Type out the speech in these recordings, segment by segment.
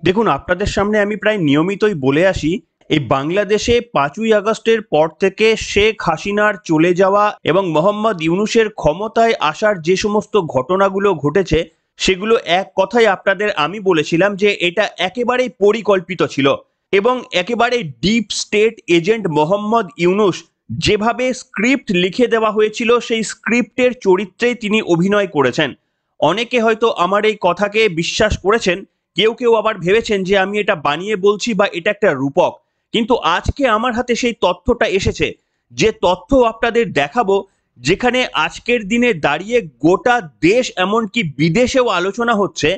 দেখুন, আপনাদের সামনে আমি প্রায় নিয়মিতই বলে আসি, এই বাংলাদেশে ৫ই আগস্টের পর থেকে শেখ হাসিনার চলে যাওয়া এবং মোহাম্মদ ইউনূসের ক্ষমতায় আসার যে সমস্ত ঘটনাগুলো ঘটেছে, সেগুলো এক কথায় আপনাদের আমি বলেছিলাম যে এটা একেবারেই পরিকল্পিত ছিল এবং একেবারে deep state agent Mohammad Yunus যেভাবে স্ক্রিপ্ট লিখে দেওয়া হয়েছিল, সেই স্ক্রিপ্টের চরিত্রেই তিনি অভিনয় করেছেন। অনেকে হয়তো আমার এই কথাকে বিশ্বাস করেছেন, কেউ আবার ভেবেছেন যে আমি এটা বানিয়ে বলছি বা এটা একটা রূপক। কিন্তু আজকে আমার হাতে সেই তথ্যটা এসেছে, যে তথ্য আপনাদের দেখাবো, যেখানে আজকের দিনে দাঁড়িয়ে গোটা দেশ এমনকি বিদেশেও আলোচনা হচ্ছে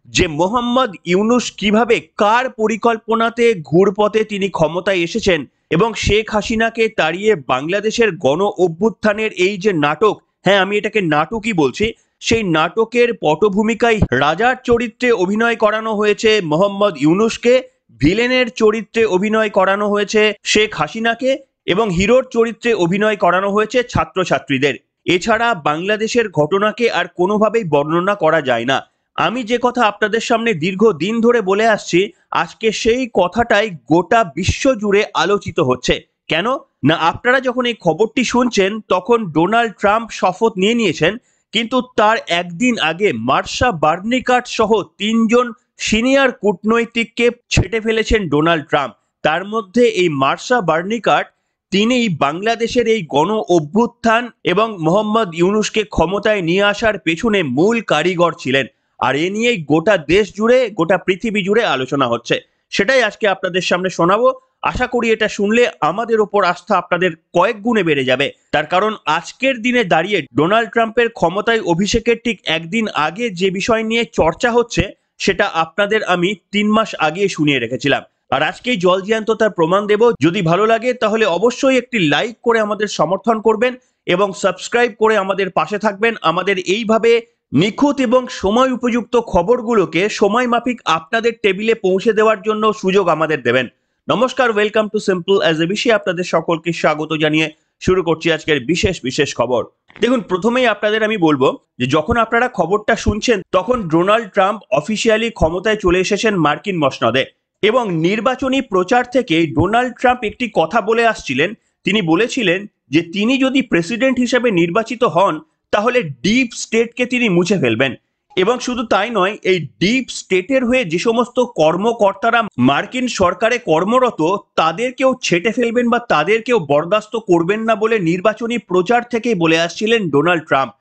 যে মোহাম্মদ ইউনূস কিভাবে কার পরিকল্পনাতে ঘুরপথে তিনি ক্ষমতায় এসেছেন এবং শেখ হাসিনাকে তাড়িয়ে বাংলাদেশের গণ অভ্যুত্থানের এই যে নাটক, হ্যাঁ আমি এটাকে নাটকই বলছি, সেই নাটকের পটভূমিকায় রাজার চরিত্রে অভিনয় করানো হয়েছে মোহাম্মদ ইউনূসকে, ভিলেনের চরিত্রে অভিনয় করানো হয়েছে শেখ হাসিনাকে এবং হিরোর চরিত্রে অভিনয় করানো হয়েছে ছাত্রছাত্রীদের। এছাড়া বাংলাদেশের ঘটনাকে আর কোনোভাবেই বর্ণনা করা যায় না। আমি যে কথা আপনাদের সামনে দীর্ঘদিন ধরে বলে আসছি, আজকে সেই কথাটাই গোটা বিশ্ব জুড়ে আলোচিত হচ্ছে। কেন না, আপনারা যখন এই খবরটি শুনছেন তখন ডোনাল্ড ট্রাম্প শপথ নিয়েছেন, কিন্তু তার একদিন আগে মার্শা বার্নিকাট সহ ৩ জন সিনিয়র কূটনৈতিককে ছেঁটে ফেলেছেন ডোনাল্ড ট্রাম্প। তার মধ্যে এই মার্শা বার্নিকাট, তিনিই বাংলাদেশের এই গণ অভ্যুত্থান এবং মোহাম্মদ ইউনূসকে ক্ষমতায় নিয়ে আসার পেছনে মূল কারিগর ছিলেন। আর এ নিয়েই গোটা দেশ জুড়ে, গোটা পৃথিবী জুড়ে আলোচনা হচ্ছে। সেটাই আজকে আপনাদের সামনে শোনাবো। আশা করি এটা শুনলে আমাদের ওপর আস্থা আপনাদের কয়েক গুণে বেড়ে যাবে। তার কারণ আজকের দিনে দাঁড়িয়ে ডোনাল্ড ট্রাম্পের ক্ষমতায় অভিষেকের ঠিক একদিন আগে যে বিষয় নিয়ে চর্চা হচ্ছে, সেটা আপনাদের আমি ৩ মাস আগে শুনিয়ে রেখেছিলাম। আর আজকেই জলজ্যান্ত তার প্রমাণ দেব। যদি ভালো লাগে তাহলে অবশ্যই একটি লাইক করে আমাদের সমর্থন করবেন এবং সাবস্ক্রাইব করে আমাদের পাশে থাকবেন। আমাদের এইভাবে নিখুঁত এবং সময় উপযুক্ত খবরগুলোকে সময় মাফিক আপনাদের টেবিলে পৌঁছে দেওয়ার জন্য সুযোগ আমাদের দেবেন। নমস্কার, welcome to simple as a বিষয়ে আপনাদের সকলকে স্বাগত জানিয়ে শুরু করছি আজকের বিশেষ খবর। দেখুন, প্রথমেই আপনাদের আমি বলবো যে যখন আপনারা খবরটা শুনছেন তখন ডোনাল্ড ট্রাম্প অফিসিয়ালি ক্ষমতায় চলে এসেছেন মার্কিন মসনদে এবং নির্বাচনী প্রচার থেকে ডোনাল্ড ট্রাম্প একটি কথা বলে আসছিলেন। তিনি বলেছিলেন যে তিনি যদি প্রেসিডেন্ট হিসেবে নির্বাচিত হন তাহলে ডিপ স্টেটকে তিনি মুছে ফেলবেন। এবং শুধু তাই নয়, এই ডিপ স্টেটের হয়ে যে সমস্ত কর্মকর্তারা মার্কিন সরকারে কর্মরত, তাদেরকেও ছেঁটে ফেলবেন বা তাদেরকেও বরদাস্ত করবেন না বলে নির্বাচনী প্রচার থেকেই বলে আসছিলেন ডোনাল্ড ট্রাম্প।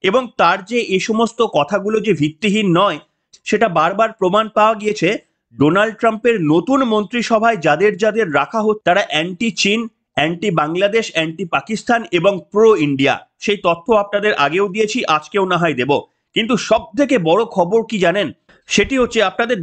এবং তার যে এই সমস্ত কথাগুলো যে ভিত্তিহীন নয়, সেটা বারবার প্রমাণ পাওয়া গিয়েছে। ডোনাল্ড ট্রাম্পের নতুন মন্ত্রিসভায় যাদের যাদের রাখা হচ্ছে, তারা অ্যান্টি চীন, অ্যান্টি বাংলাদেশ, অ্যান্টি পাকিস্তান এবং প্রো ইন্ডিয়া। সেই তথ্য আপনাদের আগেও দিয়েছি, আজকেও না হয় দেব। কিন্তু সব থেকে বড় খবর কি জানেন, সেটি হচ্ছে আপনাদের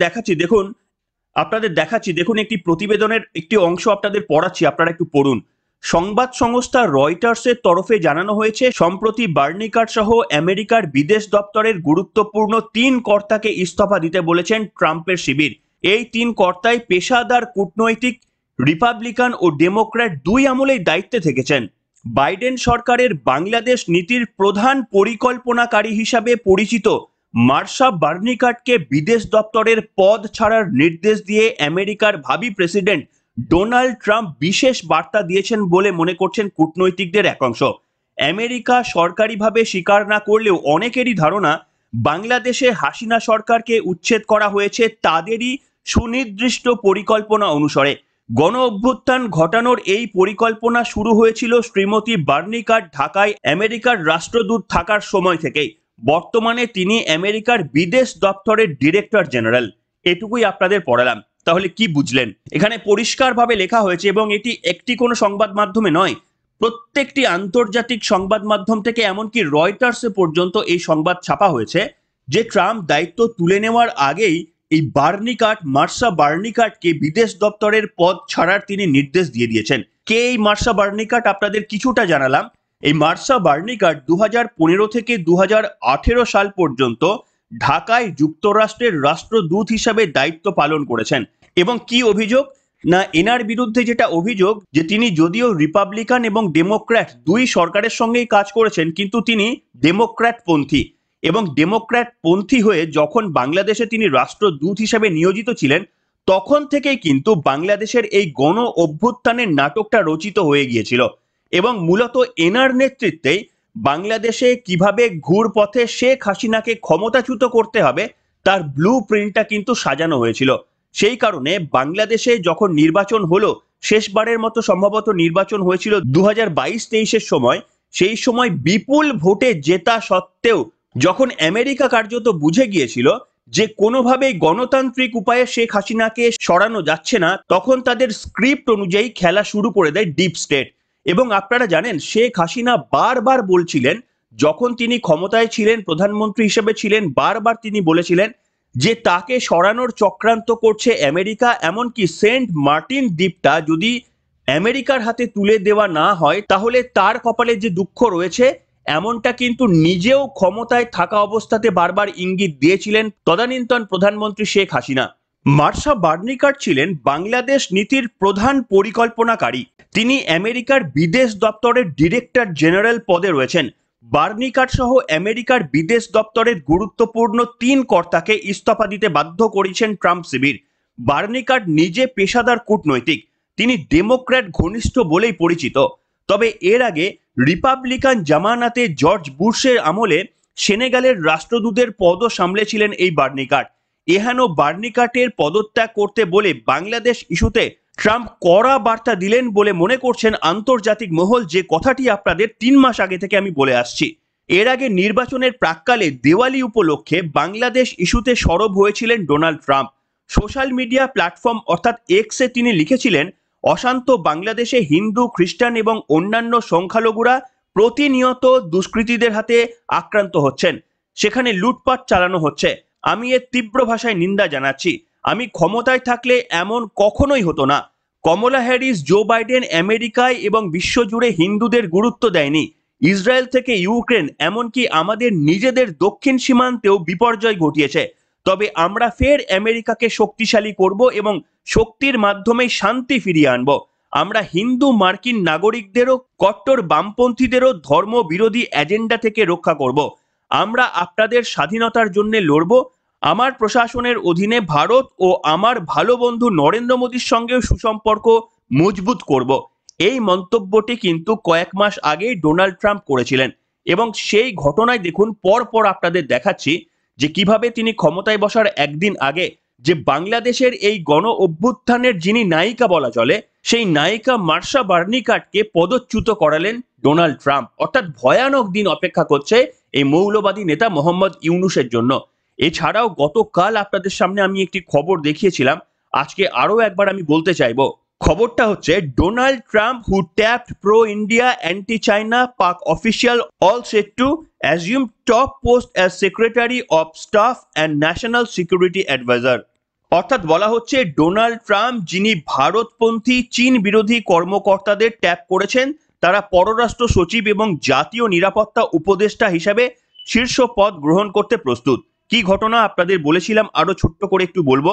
দেখাচ্ছি দেখুন একটি প্রতিবেদনের একটি অংশ আপনাদের পড়াচ্ছি, আপনারা একটু পড়ুন। সংবাদ সংস্থা রয়টার্সের তরফে জানানো হয়েছে, সম্প্রতি বার্নিকাট সহ আমেরিকার বিদেশ দপ্তরের গুরুত্বপূর্ণ ৩ কর্তাকে ইস্তফা দিতে বলেছেন ট্রাম্পের শিবির। এই ৩ কর্তাই পেশাদার কূটনৈতিক, রিপাবলিকান ও ডেমোক্র্যাট দুই আমলেই দায়িত্বে থেকেছেন। বাইডেন সরকারের বাংলাদেশ নীতির প্রধান পরিকল্পনাকারী হিসাবে পরিচিত মার্শা বার্নিকাটকে বিদেশ দপ্তরের পদ ছাড়ার নির্দেশ দিয়ে আমেরিকার ভাবি প্রেসিডেন্ট ডোনাল্ড ট্রাম্প বিশেষ বার্তা দিয়েছেন বলে মনে করছেন কূটনৈতিকদের একাংশ। আমেরিকা সরকারিভাবে স্বীকার না করলেও অনেকেরই ধারণা, বাংলাদেশে হাসিনা সরকারকে উচ্ছেদ করা হয়েছে তাদেরই সুনির্দিষ্ট পরিকল্পনা অনুসারে। গণ অভ্যুত্থান ঘটানোর এই পরিকল্পনা শুরু হয়েছিল শ্রীমতী বার্নিকাট ঢাকায় আমেরিকার রাষ্ট্রদূত থাকার সময় থেকেই। বর্তমানে তিনি আমেরিকার বিদেশ দপ্তরের ডিরেক্টর জেনারেল। এটুকুই আপনাদের পড়ালাম। তাহলে কি বুঝলেন? এখানে পরিষ্কারভাবে লেখা হয়েছে, এবং এটি একটি কোনো সংবাদ মাধ্যমে নয়, প্রত্যেকটি আন্তর্জাতিক সংবাদ মাধ্যম থেকে এমনকি রয়টার্সে পর্যন্ত এই সংবাদ ছাপা হয়েছে যে ট্রাম্প দায়িত্ব তুলে নেওয়ার আগেই এই মার্শা বার্নিকাটকে বিদেশ দপ্তরের পদ ছাড়ার তিনি নির্দেশ দিয়ে দিয়েছেন। কে এই মার্শা বার্নিকাট আপনাদের কিছুটা জানালাম। এই মার্শা বার্নিকাট 2015 থেকে 2018 সাল পর্যন্ত ঢাকায় যুক্তরাষ্ট্রের রাষ্ট্রদূত হিসাবে দায়িত্ব পালন করেছেন। এবং কি অভিযোগ না, এনার বিরুদ্ধে যেটা অভিযোগ যে তিনি যদিও রিপাবলিকান এবং ডেমোক্র্যাট দুই সরকারের সঙ্গেই কাজ করেছেন, কিন্তু তিনি ডেমোক্র্যাট পন্থী। এবং ডেমোক্র্যাট পন্থী হয়ে যখন বাংলাদেশে তিনি রাষ্ট্রদূত হিসেবে নিয়োজিত ছিলেন, তখন থেকেই কিন্তু বাংলাদেশের এই গণ অভ্যুত্থানের নাটকটা রচিত হয়ে গিয়েছিল এবং মূলত এনার নেতৃত্বেই বাংলাদেশে কিভাবে ঘুরপথে শেখ হাসিনাকে ক্ষমতাচ্যুত করতে হবে তার ব্লু প্রিন্টটা কিন্তু সাজানো হয়েছিল। সেই কারণে বাংলাদেশে যখন নির্বাচন হলো, শেষবারের মতো সম্ভবত নির্বাচন হয়েছিল 2022-23-এর সময়, সেই সময় বিপুল ভোটে জেতা সত্ত্বেও যখন আমেরিকা কার্যত বুঝে গিয়েছিল যে কোনোভাবেই গণতান্ত্রিক উপায়ে শেখ হাসিনাকে সরানো যাচ্ছে না, তখন তাদের স্ক্রিপ্ট অনুযায়ী খেলা শুরু করে দেয় ডিপ স্টেট। এবং আপনারা জানেন শেখ হাসিনা বারবার বলছিলেন, যখন তিনি ক্ষমতায় ছিলেন, প্রধানমন্ত্রী হিসেবে ছিলেন, বারবার তিনি বলেছিলেন যে তাকে সরানোর চক্রান্ত করছে আমেরিকা, এমনকি সেন্ট মার্টিন দ্বীপটা যদি আমেরিকার হাতে তুলে দেওয়া না হয় তাহলে তার কপালে যে দুঃখ রয়েছে, এমনটা কিন্তু নিজেও ক্ষমতায় থাকা অবস্থাতে বারবার ইঙ্গিত দিয়েছিলেন তদানীন্তন প্রধানমন্ত্রী শেখ হাসিনা। মার্শা বার্নিকাট ছিলেন বাংলাদেশ নীতির প্রধান পরিকল্পনাকারী। তিনি আমেরিকার বিদেশ দপ্তরের ডিরেক্টর জেনারেল পদে রয়েছেন। বার্নিকাট সহ আমেরিকার বিদেশ দপ্তরের গুরুত্বপূর্ণ 3 কর্তাকে ইস্তফা দিতে বাধ্য করেছেন ট্রাম্প শিবির। বার্নিকাট নিজে পেশাদার কূটনৈতিক, তিনি ডেমোক্র্যাট ঘনিষ্ঠ বলেই পরিচিত। তবে এর আগে রিপাবলিকান জামানাতে জর্জ বুশের আমলে সেনেগালের রাষ্ট্রদূতের পদও সামলেছিলেন এই বার্নিকাট। এহেন বার্নিকাটের পদত্যাগ করতে বলে বাংলাদেশ ইস্যুতে ট্রাম্প কড়া বার্তা দিলেন বলে মনে করছেন আন্তর্জাতিক মহল, যে কথাটি আপনাদের 3 মাস আগে থেকে আমি বলে আসছি। এর আগে নির্বাচনের প্রাক্কালে দেওয়ালি উপলক্ষে বাংলাদেশ ইস্যুতে সরব হয়েছিলেন Donald Trump. Social media platform অর্থাৎ এক্সে তিনি লিখেছিলেন, অশান্ত বাংলাদেশে হিন্দু, খ্রিস্টান এবং অন্যান্য সংখ্যালঘুরা প্রতিনিয়ত দুষ্কৃতীদের হাতে আক্রান্ত হচ্ছেন, সেখানে লুটপাট চালানো হচ্ছে। আমি এর তীব্র ভাষায় নিন্দা জানাচ্ছি। আমি ক্ষমতায় থাকলে এমন কখনোই হতো না। কমলা হ্যারিস, জো বাইডেন আমেরিকায় এবং বিশ্বজুড়ে হিন্দুদের গুরুত্ব দেয়নি। ইসরায়েল থেকে ইউক্রেন, এমনকি আমাদের নিজেদের দক্ষিণ সীমান্তেও বিপর্যয় ঘটিয়েছে। তবে আমরা ফের আমেরিকাকে শক্তিশালী করব এবং শক্তির মাধ্যমে শান্তি ফিরিয়ে আনব। আমরা হিন্দু মার্কিন নাগরিকদেরও কট্টর বামপন্থীদেরও ধর্ম বিরোধী এজেন্ডা থেকে রক্ষা করব। আমরা আপনাদের স্বাধীনতার জন্য লড়ব। আমার প্রশাসনের অধীনে ভারত ও আমার ভালো বন্ধু নরেন্দ্র মোদীর সঙ্গেও সুসম্পর্ক মজবুত করব। এই মন্তব্যটি কিন্তু কয়েক মাস আগেই ডোনাল্ড ট্রাম্প করেছিলেন এবং সেই ঘটনায় দেখুন পরপর আপনাদের দেখাচ্ছি যে কিভাবে তিনি ক্ষমতায় বসার একদিন আগে যে বাংলাদেশের এই গণ অভ্যুত্থানের যিনি নায়িকা বলা চলে, সেই নায়িকা মার্শা বার্নিকাটকে পদচ্যুত করালেন ডোনাল্ড ট্রাম্প। অর্থাৎ ভয়ানক দিন অপেক্ষা করছে এই মৌলবাদী নেতা মোহাম্মদ ইউনূসের জন্য। এছাড়াও গতকাল আপনাদের সামনে আমি একটি খবর দেখিয়েছিলাম, আজকে আরো একবার আমি বলতে চাইবো। খবরটা হচ্ছে, Donald Trump who tapped pro India anti China Pak official all set to assume top post as secretary of staff and national security advisor. অর্থাৎ বলা হচ্ছে ডোনাল্ড ট্রাম্প, যিনি ভারতপন্থী চীন বিরোধী কর্মকর্তাদের ট্যাপ করেছেন, তারা পররাষ্ট্র সচিব এবং জাতীয় নিরাপত্তা উপদেষ্টা হিসাবে শীর্ষ পদ গ্রহণ করতে প্রস্তুত। কি ঘটনা আপনাদের বলেছিলাম, আরো ছোট্ট করে একটু বলবো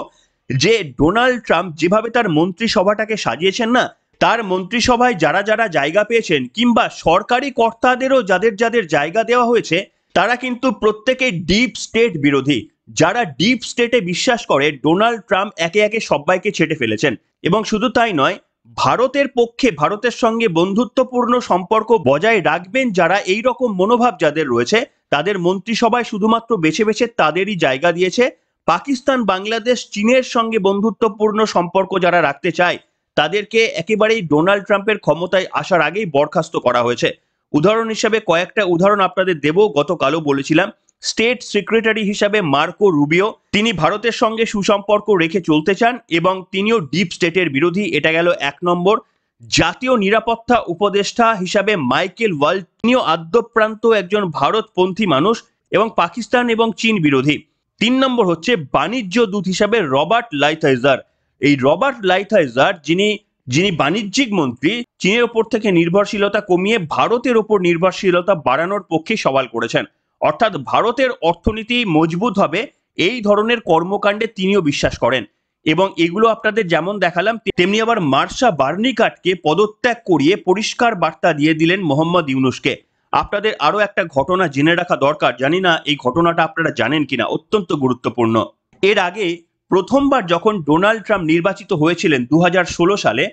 যে ডোনাল্ড ট্রাম্প যেভাবে তার মন্ত্রিসভাটাকে সাজিয়েছেন না, তার মন্ত্রিসভায় যারা যারা জায়গা পেয়েছেন কিংবা সরকারি কর্তাদেরও যাদের যাদের জায়গা দেওয়া হয়েছে, তারা কিন্তু প্রত্যেকে ডিপ স্টেট বিরোধী। যারা ডিপ স্টেটে বিশ্বাস করে ডোনাল্ড ট্রাম্প একে একে সবাইকে ছেটে ফেলেছেন। এবং শুধু তাই নয়, ভারতের পক্ষে, ভারতের সঙ্গে বন্ধুত্বপূর্ণ সম্পর্ক বজায় রাখবেন যারা, এই রকম মনোভাব যাদের রয়েছে, তাদের মন্ত্রিসভায় শুধুমাত্র বেছে বেছে তাদেরই জায়গা দিয়েছে। পাকিস্তান, বাংলাদেশ, চীনের সঙ্গে বন্ধুত্বপূর্ণ সম্পর্ক যারা রাখতে চায়, তাদেরকে একেবারেই ডোনাল্ড ট্রাম্পের ক্ষমতায় আসার আগেই বরখাস্ত করা হয়েছে। উদাহরণ হিসাবে কয়েকটা উদাহরণ আপনাদের দেব। গতকালও বলেছিলাম, স্টেট সেক্রেটারি হিসাবে মার্কো রুবিও, তিনি ভারতের সঙ্গে সুসম্পর্ক রেখে চলতে চান এবং তিনিও ডিপ স্টেটের বিরোধী। এটা গেল 1 নম্বর। জাতীয় নিরাপত্তা উপদেষ্টা হিসাবে মাইকেল ওয়াল্ট, তিনিও আদ্যপ্রান্ত একজন ভারতপন্থী মানুষ এবং পাকিস্তান এবং চীন বিরোধী। 3 নম্বর হচ্ছে বাণিজ্য দূত হিসাবে রবার্ট লাইথহাইজার। এই রবার্ট লাইথহাইজার, যিনি বাণিজ্যিক মন্ত্রী, চীনের ওপর থেকে নির্ভরশীলতা কমিয়ে ভারতের ওপর নির্ভরশীলতা বাড়ানোর পক্ষে সওয়াল করেছেন। অর্থাৎ ভারতের অর্থনীতি মজবুত হবে, এই ধরনের কর্মকাণ্ডে তিনিও বিশ্বাস করেন। এবং এগুলো আপনাদের যেমন দেখালাম, তেমনি আবার মার্শা বার্নিকাটকে পদত্যাগ করিয়ে পরিষ্কার বার্তা দিয়ে দিলেন মোহাম্মদ ইউনূসকে। আপনাদের আরো একটা ঘটনা জেনে রাখা দরকার, জানি না এই ঘটনাটা আপনারা জানেন কিনা, অত্যন্ত গুরুত্বপূর্ণ। এর আগে প্রথমবার যখন ডোনাল্ড ট্রাম্প নির্বাচিত হয়েছিলেন 2016 সালে,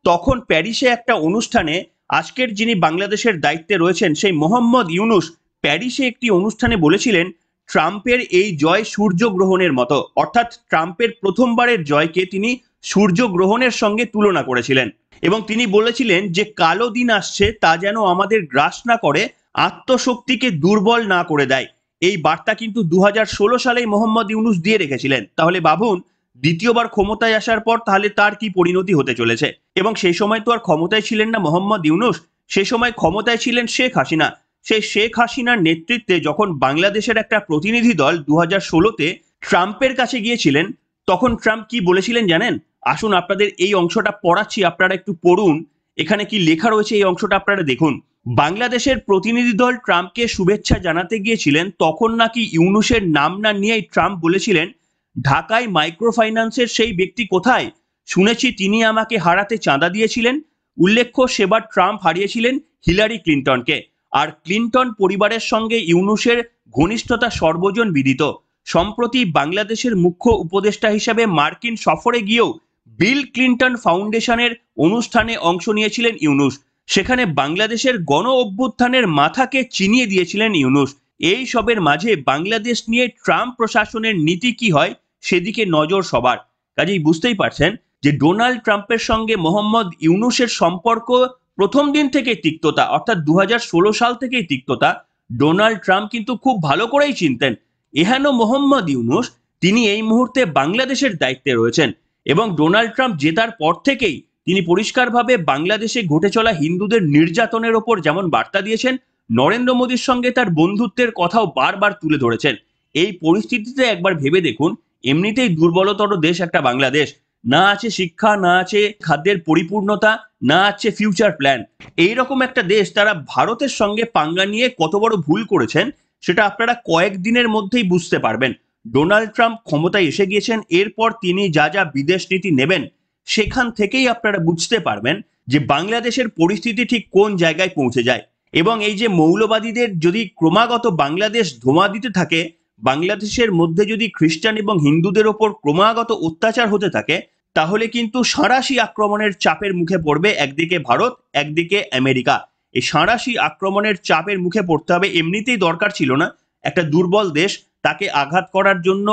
তখন প্যারিসে একটা অনুষ্ঠানে আজকের যিনি বাংলাদেশের দায়িত্বে রয়েছেন সেই মোহাম্মদ ইউনূস প্যারিসে একটি অনুষ্ঠানে বলেছিলেন ট্রাম্পের এই জয় সূর্যগ্রহণের মতো, অর্থাৎ ট্রাম্পের প্রথমবারের জয়কে তিনি সূর্যগ্রহণের সঙ্গে তুলনা করেছিলেন এবং তিনি বলেছিলেন যে কালো দিন আসছে তা যেন আমাদের গ্রাস না করে, আত্মশক্তিকে দুর্বল না করে দেয়। এই বার্তা কিন্তু 2016 সালেই মোহাম্মদ ইউনূস দিয়ে রেখেছিলেন। তাহলে ভাবুন দ্বিতীয়বার ক্ষমতায় আসার পর তাহলে তার কি পরিণতি হতে চলেছে। এবং সেই সময় তো আর ক্ষমতায় ছিলেন না মোহাম্মদ ইউনূস, সেই সময় ক্ষমতায় ছিলেন শেখ হাসিনা। সেই শেখ হাসিনার নেতৃত্বে যখন বাংলাদেশের একটা প্রতিনিধি দল 2016-তে ট্রাম্পের কাছে গিয়েছিলেন, তখন ট্রাম্প কি বলেছিলেন জানেন? আসুন আপনাদের এই অংশটা পড়াচ্ছি, আপনারা একটু পড়ুন। এখানে কি লেখা রয়েছে এই অংশটা আপনারা দেখুন। বাংলাদেশের প্রতিনিধি দল ট্রাম্পকে শুভেচ্ছা জানাতে গিয়েছিলেন, তখন নাকি ইউনূসের নাম না নিয়েই ট্রাম্প বলেছিলেন, ঢাকায় মাইক্রো ফাইন্যান্সের সেই ব্যক্তি কোথায়? শুনেছি তিনি আমাকে হারাতে চাঁদা দিয়েছিলেন। উল্লেখ্য সেবার ট্রাম্প হারিয়েছিলেন হিলারি ক্লিন্টনকে। আর ক্লিন্টন পরিবারের সঙ্গে ইউনূসের ঘনিষ্ঠতা সর্বজন বিদিত। সম্প্রতি বাংলাদেশের মুখ্য উপদেষ্টা হিসেবে মার্কিন সফরে গিয়েও বিল ক্লিন্টন ফাউন্ডেশনের অনুষ্ঠানে অংশ নিয়েছিলেন ইউনূস। সেখানে বাংলাদেশের গণ অভ্যুত্থানের মাথাকে চিনিয়ে দিয়েছিলেন ইউনূস। এই সবের মাঝে বাংলাদেশ নিয়ে ট্রাম্প প্রশাসনের নীতি কি হয় সেদিকে নজর সবার। কাজেই বুঝতেই পারছেন যে ডোনাল্ড ট্রাম্পের সঙ্গে মোহাম্মদ ইউনূসের সম্পর্ক প্রথম দিন থেকে তিক্ততা, অর্থাৎ 2016 সাল থেকেই তিক্ততা। ডোনাল্ড ট্রাম্প কিন্তু খুব ভালো করেই চিনতেন এহেন মোহাম্মদ ইউনূস তিনি এই মুহূর্তে বাংলাদেশের দায়িত্বে রয়েছেন এবং ডোনাল্ড ট্রাম্প জেতার পর থেকেই তিনি পরিষ্কারভাবে বাংলাদেশে ঘটে চলা হিন্দুদের নির্যাতনের ওপর যেমন বার্তা দিয়েছেন, নরেন্দ্র মোদীর সঙ্গে তার বন্ধুত্বের কথাও বারবার তুলে ধরেছেন। এই পরিস্থিতিতে একবার ভেবে দেখুন, এমনিতেই দুর্বলতর দেশ একটা বাংলাদেশ, না আছে শিক্ষা, না আছে খাদ্যের পরিপূর্ণতা, না আছে ফিউচার প্ল্যান। এইরকম একটা দেশ তারা ভারতের সঙ্গে পাঙ্গা নিয়ে কত বড় ভুল করেছেন সেটা আপনারা কয়েকদিনের মধ্যেই বুঝতে পারবেন। ডোনাল্ড ট্রাম্প ক্ষমতায় এসে গিয়েছেন, এরপর তিনি যা যা বিদেশ নীতি নেবেন সেখান থেকেই আপনারা বুঝতে পারবেন যে বাংলাদেশের পরিস্থিতি ঠিক কোন জায়গায় পৌঁছে যায়। এবং এই যে মৌলবাদীদের যদি ক্রমাগত বাংলাদেশ ধোঁয়া দিতে থাকে, বাংলাদেশের মধ্যে যদি খ্রিস্টান এবং হিন্দুদের ওপর ক্রমাগত অত্যাচার হতে থাকে, তাহলে কিন্তু সাঁড়াশি আক্রমণের চাপের মুখে পড়বে একদিকে ভারত, একদিকে আমেরিকা। এই সাঁড়াশি আক্রমণের চাপের মুখে পড়তে হবে। এমনিতেই দরকার ছিল না একটা দুর্বল দেশ তাকে আঘাত করার জন্য।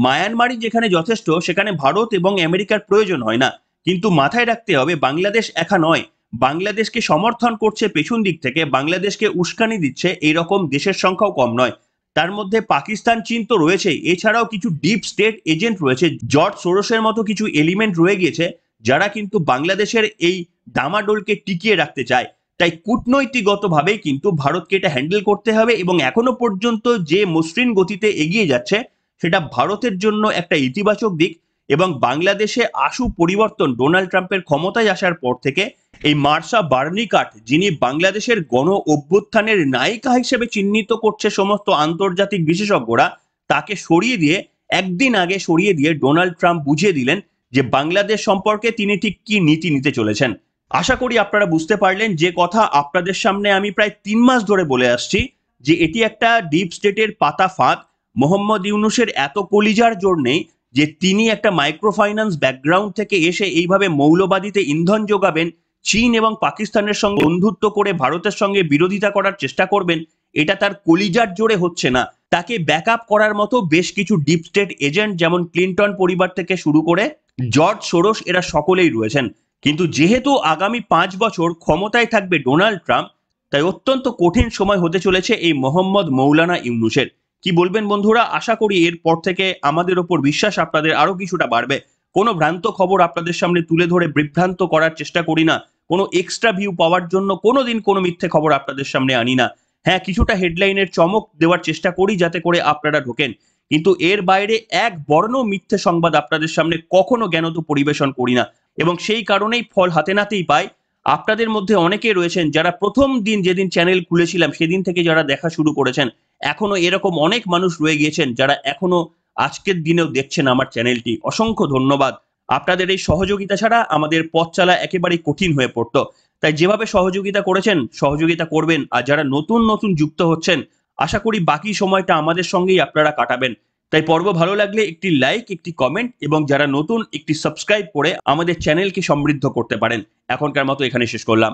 মায়ানমারই যেখানে যথেষ্ট, সেখানে ভারত এবং আমেরিকার প্রয়োজন হয় না। কিন্তু মাথায় রাখতে হবে বাংলাদেশ একা নয়, বাংলাদেশকে সমর্থন করছে পেছন দিক থেকে, বাংলাদেশকে উস্কানি দিচ্ছে এইরকম দেশের সংখ্যাও কম নয়। তার মধ্যে পাকিস্তান, চীন তো রয়েছেই, এছাড়াও কিছু ডিপ স্টেট এজেন্ট রয়েছে, জর্জ সোরসের মতো কিছু এলিমেন্ট রয়ে গিয়েছে যারা কিন্তু বাংলাদেশের এই ডামাডোলকে টিকিয়ে রাখতে চায়। তাই কূটনৈতিকগতভাবেই কিন্তু ভারতকে এটা হ্যান্ডেল করতে হবে এবং এখনো পর্যন্ত যে মসৃণ গতিতে এগিয়ে যাচ্ছে সেটা ভারতের জন্য একটা ইতিবাচক দিক। এবং বাংলাদেশে আশু পরিবর্তন ডোনাল্ড ট্রাম্পের ক্ষমতায় আসার পর থেকে এই মার্শা বার্নিকাট, যিনি বাংলাদেশের গণ অভ্যুত্থানের নায়িকা হিসেবে চিহ্নিত করছে সমস্ত আন্তর্জাতিক বিশেষজ্ঞরা, তাকে সরিয়ে দিয়ে একদিন আগে সরিয়ে দিয়ে ডোনাল্ড ট্রাম্প বুঝিয়ে দিলেন যে বাংলাদেশ সম্পর্কে তিনি ঠিক কি নীতি নিতে চলেছেন। আশা করি আপনারা বুঝতে পারলেন যে কথা আপনাদের সামনে আমি প্রায় 3 মাস ধরে বলে আসছি, যে এটি একটা ডিপ স্টেটের পাতা ফাঁদ। মোহাম্মদ ইউনূসের এত কলিজার জোর নেই যে তিনি একটা মাইক্রো ফাইন্যান্স ব্যাকগ্রাউন্ড থেকে এসে এইভাবে মৌলবাদীতে ইন্ধন যোগাবেন, চীন এবং পাকিস্তানের সঙ্গে বন্ধুত্ব করে ভারতের সঙ্গে বিরোধিতা করার চেষ্টা করবেন। এটা তার কলিজার জোরে হচ্ছে না। তাকে ব্যাকআপ করার মতো বেশ কিছু ডিপ স্টেট এজেন্ট, যেমন ক্লিন্টন পরিবার থেকে শুরু করে জর্জ সোরস, এরা সকলেই রয়েছেন। কিন্তু যেহেতু আগামী 5 বছর ক্ষমতায় থাকবে ডোনাল্ড ট্রাম্প, তাই অত্যন্ত কঠিন সময় হতে চলেছে এই মোহাম্মদ মৌলানা ইউনূসের। কি বলবেন বন্ধুরা? আশা করি এরপর থেকে আমাদের ওপর বিশ্বাস আপনাদের আরো কিছুটা বাড়বে। কোনো ভ্রান্ত খবর আপনাদের সামনে তুলে ধরে বিভ্রান্ত করার চেষ্টা করি না, কোনো এক্সট্রা ভিউ পাওয়ার জন্য কোনোদিন কোনো মিথ্যে খবর আপনাদের সামনে আনি না। হ্যাঁ, কিছুটা হেডলাইনের চমক দেওয়ার চেষ্টা করি যাতে করে আপনারা ঢোকেন, কিন্তু এর বাইরে এক বর্ণ মিথ্যে সংবাদ আপনাদের সামনে কখনো জ্ঞানত পরিবেশন করি না। এবং সেই কারণেই ফল হাতে নাতেই পাই। আপনাদের মধ্যে অনেকে রয়েছেন যারা প্রথম দিন যেদিন চ্যানেল খুলেছিলাম সেদিন থেকে যারা দেখা শুরু করেছেন, এখনো এরকম অনেক মানুষ রয়ে গিয়েছেন যারা এখনো আজকের দিনেও দেখছেন আমার চ্যানেলটি। অসংখ্য ধন্যবাদ। আপনাদের এই সহযোগিতা ছাড়া আমাদের পথ চলা একেবারেই কঠিন হয়ে পড়তো। তাই যেভাবে সহযোগিতা করেছেন, সহযোগিতা করবেন। আর যারা নতুন নতুন যুক্ত হচ্ছেন, আশা করি বাকি সময়টা আমাদের সঙ্গেই আপনারা কাটাবেন। তাই পর্ব ভালো লাগলে একটি লাইক, একটি কমেন্ট এবং যারা নতুন একটি সাবস্ক্রাইব করে আমাদের চ্যানেলকে সমৃদ্ধ করতে পারেন। এখনকার মতো এখানে শেষ করলাম।